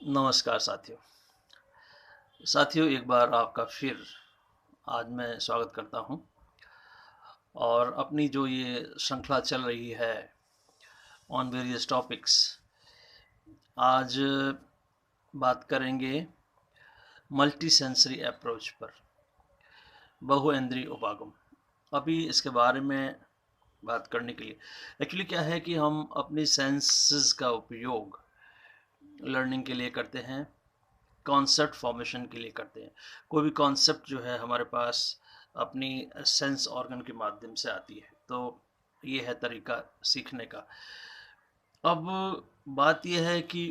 नमस्कार साथियों, एक बार आपका फिर आज मैं स्वागत करता हूँ। और अपनी जो ये श्रृंखला चल रही है ऑन वेरियस टॉपिक्स, आज बात करेंगे मल्टी सेंसरी अप्रोच पर, बहुइंद्रिय उपागम। अभी इसके बारे में बात करने के लिए एक्चुअली क्या है कि हम अपनी सेंसेस का उपयोग लर्निंग के लिए करते हैं, कॉन्सेप्ट फॉर्मेशन के लिए करते हैं। कोई भी कॉन्सेप्ट जो है हमारे पास अपनी सेंस ऑर्गन के माध्यम से आती है, तो ये है तरीका सीखने का। अब बात यह है कि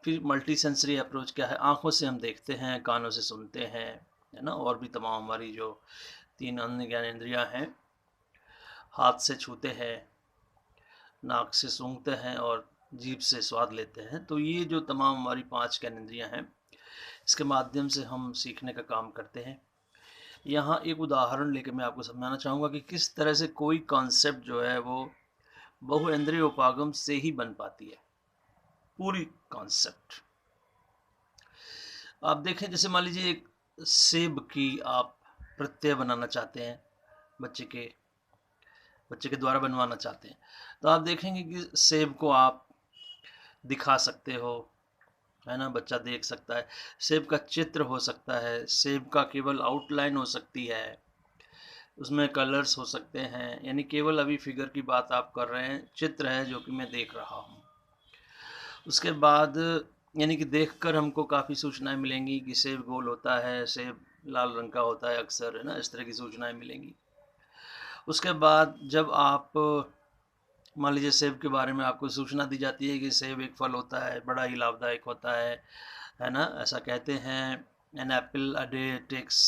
फिर मल्टी सेंसरी अप्रोच क्या है। आँखों से हम देखते हैं, कानों से सुनते हैं, है ना, और भी तमाम हमारी जो 3 अन्य ज्ञानेंद्रियाँ हैं। हाथ से छूते हैं, नाक से सूंघते हैं और जीभ से स्वाद लेते हैं। तो ये जो तमाम हमारी 5 ज्ञानेंद्रियाँ हैं, इसके माध्यम से हम सीखने का काम करते हैं। यहाँ एक उदाहरण लेके मैं आपको समझाना चाहूँगा कि किस तरह से कोई कॉन्सेप्ट जो है वो बहुइंद्रिय उपागम से ही बन पाती है, पूरी कॉन्सेप्ट। आप देखें, जैसे मान लीजिए एक सेब की आप प्रत्यय बनाना चाहते हैं, बच्चे के द्वारा बनवाना चाहते हैं, तो आप देखेंगे कि सेब को आप दिखा सकते हो, है ना, बच्चा देख सकता है। सेब का चित्र हो सकता है, सेब का केवल आउटलाइन हो सकती है, उसमें कलर्स हो सकते हैं। यानी केवल अभी फिगर की बात आप कर रहे हैं, चित्र है जो कि मैं देख रहा हूँ। उसके बाद यानी कि देखकर हमको काफ़ी सूचनाएं मिलेंगी कि सेब गोल होता है, सेब लाल रंग का होता है अक्सर, है ना, इस तरह की सूचनाएं मिलेंगी। उसके बाद जब आप मान लीजिए सेब के बारे में आपको सूचना दी जाती है कि सेब एक फल होता है, बड़ा ही लाभदायक होता है ना, ऐसा कहते हैं। An apple a day takes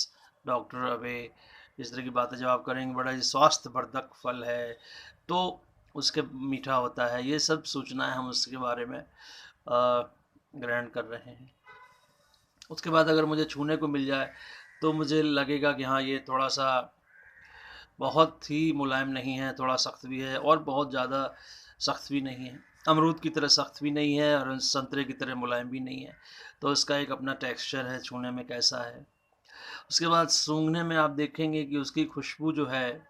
doctor away, इस तरह की बातें जब आप करेंगे, बड़ा ही स्वास्थ्यवर्धक फल है, तो उसके मीठा होता है। ये सब सूचनाएं हम उसके बारे में ग्रहण कर रहे हैं। उसके बाद अगर मुझे छूने को मिल जाए तो मुझे लगेगा कि हाँ, ये थोड़ा सा बहुत ही मुलायम नहीं है, थोड़ा सख्त भी है, और बहुत ज़्यादा सख्त भी नहीं है। अमरूद की तरह सख्त भी नहीं है और संतरे की तरह मुलायम भी नहीं है। तो इसका एक अपना टेक्सचर है, छूने में कैसा है। उसके बाद सूंघने में आप देखेंगे कि उसकी खुशबू जो है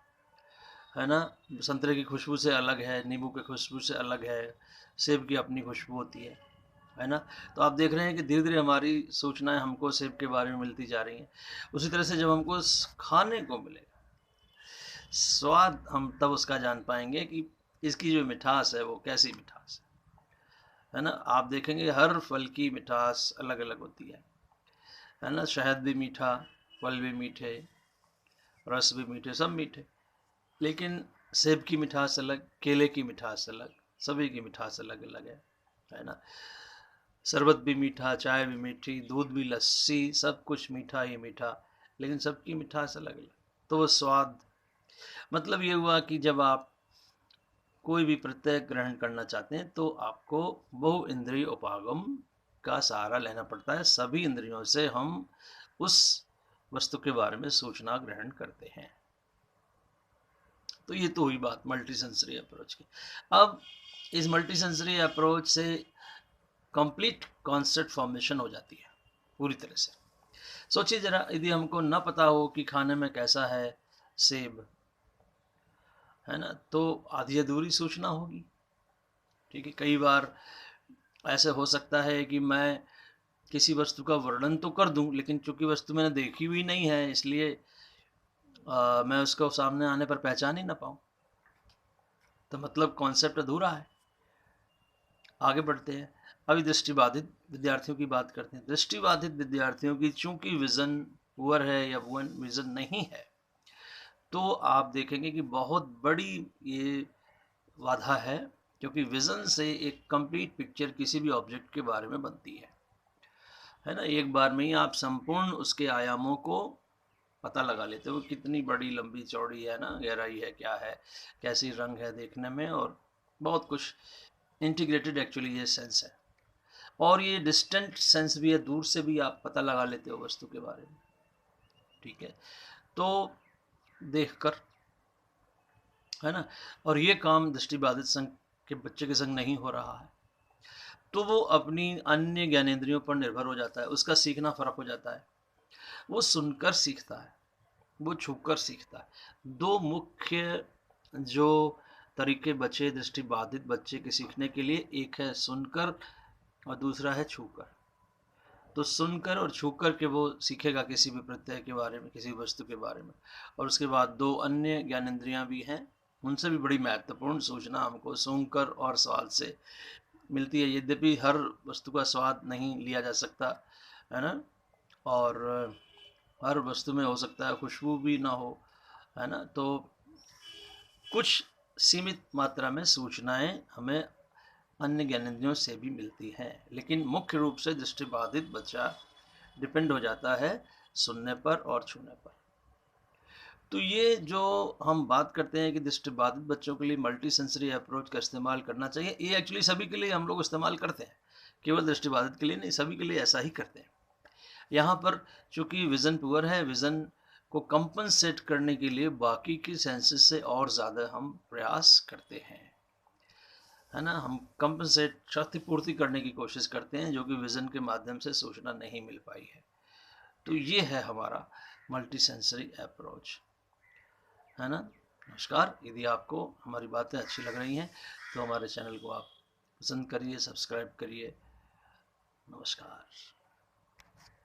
ना, संतरे की खुशबू से अलग है, नींबू की खुशबू से अलग है, सेब की अपनी खुशबू होती है ना। तो आप देख रहे हैं कि धीरे धीरे हमारी सूचनाएं हमको सेब के बारे में मिलती जा रही हैं। उसी तरह से जब हमको खाने को मिलेगा स्वाद, हम तब उसका जान पाएंगे कि इसकी जो मिठास है वो कैसी मिठास है ना। आप देखेंगे हर फल की मिठास अलग अलग होती है ना। शहद भी मीठा, फल भी मीठे, रस भी मीठे, सब मीठे, लेकिन सेब की मिठास अलग, केले की मिठास अलग, सभी की मिठास अलग अलग है ना। शरबत भी मीठा, चाय भी मीठी, दूध भी, लस्सी, सब कुछ मीठा ही मीठा, लेकिन सबकी मिठास अलग अलग। तो वो स्वाद, मतलब ये हुआ कि जब आप कोई भी प्रत्यय ग्रहण करना चाहते हैं तो आपको बहु इंद्रिय उपागम का सहारा लेना पड़ता है। सभी इंद्रियों से हम उस वस्तु के बारे में सूचना ग्रहण करते हैं। तो ये तो हुई बात मल्टी सेंसरी अप्रोच की। अब इस मल्टी सेंसरी अप्रोच से कंप्लीट कॉन्सेप्ट फॉर्मेशन हो जाती है पूरी तरह से। सोचिए जरा, यदि हमको न पता हो कि खाने में कैसा है सेब, है ना, तो आधी अधूरी सूचना होगी। ठीक है, कई बार ऐसे हो सकता है कि मैं किसी वस्तु का वर्णन तो कर दूं, लेकिन चूंकि वस्तु मैंने देखी हुई नहीं है, इसलिए मैं उसको सामने आने पर पहचान ही ना पाऊं। तो मतलब कॉन्सेप्ट अधूरा है। आगे बढ़ते हैं। अभी दृष्टिबाधित विद्यार्थियों की बात करते हैं। दृष्टिबाधित विद्यार्थियों की चूंकि विजन पुअर है या विजन नहीं है, तो आप देखेंगे कि बहुत बड़ी ये बाधा है, क्योंकि विजन से एक कंप्लीट पिक्चर किसी भी ऑब्जेक्ट के बारे में बनती है ना। एक बार में ही आप संपूर्ण उसके आयामों को पता लगा लेते हो, कितनी बड़ी लंबी चौड़ी है ना, गहराई है, क्या है, कैसी रंग है देखने में, और बहुत कुछ इंटीग्रेटेड एक्चुअली ये सेंस है। और ये डिस्टेंट सेंस भी है, दूर से भी आप पता लगा लेते हो वस्तु के बारे में। ठीक है, तो देखकर, है ना। और ये काम दृष्टिबाधित संघ के बच्चे के संग नहीं हो रहा है। तो वो अपनी अन्य ज्ञानेंद्रियों पर निर्भर हो जाता है, उसका सीखना फ़र्क हो जाता है। वो सुनकर सीखता है, वो छूकर सीखता है। 2 मुख्य जो तरीके बचे दृष्टिबाधित बच्चे के सीखने के लिए, एक है सुनकर और दूसरा है छूकर। तो सुनकर और छूकर के वो सीखेगा किसी भी प्रत्यय के बारे में, किसी वस्तु के बारे में। और उसके बाद 2 अन्य ज्ञानेंद्रियां भी हैं, उनसे भी बड़ी महत्वपूर्ण सूचना हमको सूंघकर और स्वाद से मिलती है। यद्यपि हर वस्तु का स्वाद नहीं लिया जा सकता, है ना, और हर वस्तु में हो सकता है खुशबू भी ना हो, है ना, तो कुछ सीमित मात्रा में सूचनाएं हमें अन्य ज्ञानेंद्रियों से भी मिलती हैं, लेकिन मुख्य रूप से दृष्टिबाधित बच्चा डिपेंड हो जाता है सुनने पर और छूने पर। तो ये जो हम बात करते हैं कि दृष्टिबाधित बच्चों के लिए मल्टी सेंसरी अप्रोच का इस्तेमाल करना चाहिए, ये एक्चुअली सभी के लिए हम लोग इस्तेमाल करते हैं, केवल दृष्टिबाधित के लिए नहीं, सभी के लिए ऐसा ही करते हैं। यहाँ पर चूंकि विज़न पुअर है, विज़न को कंपनसेट करने के लिए बाकी की सेंसेस से और ज़्यादा हम प्रयास करते हैं, है ना, हम कंपनसेट क्षतिपूर्ति करने की कोशिश करते हैं, जो कि विज़न के माध्यम से सूचना नहीं मिल पाई है। तो ये है हमारा मल्टी सेंसरी अप्रोच, है ना। नमस्कार, यदि आपको हमारी बातें अच्छी लग रही हैं तो हमारे चैनल को आप पसंद करिए, सब्सक्राइब करिए। नमस्कार।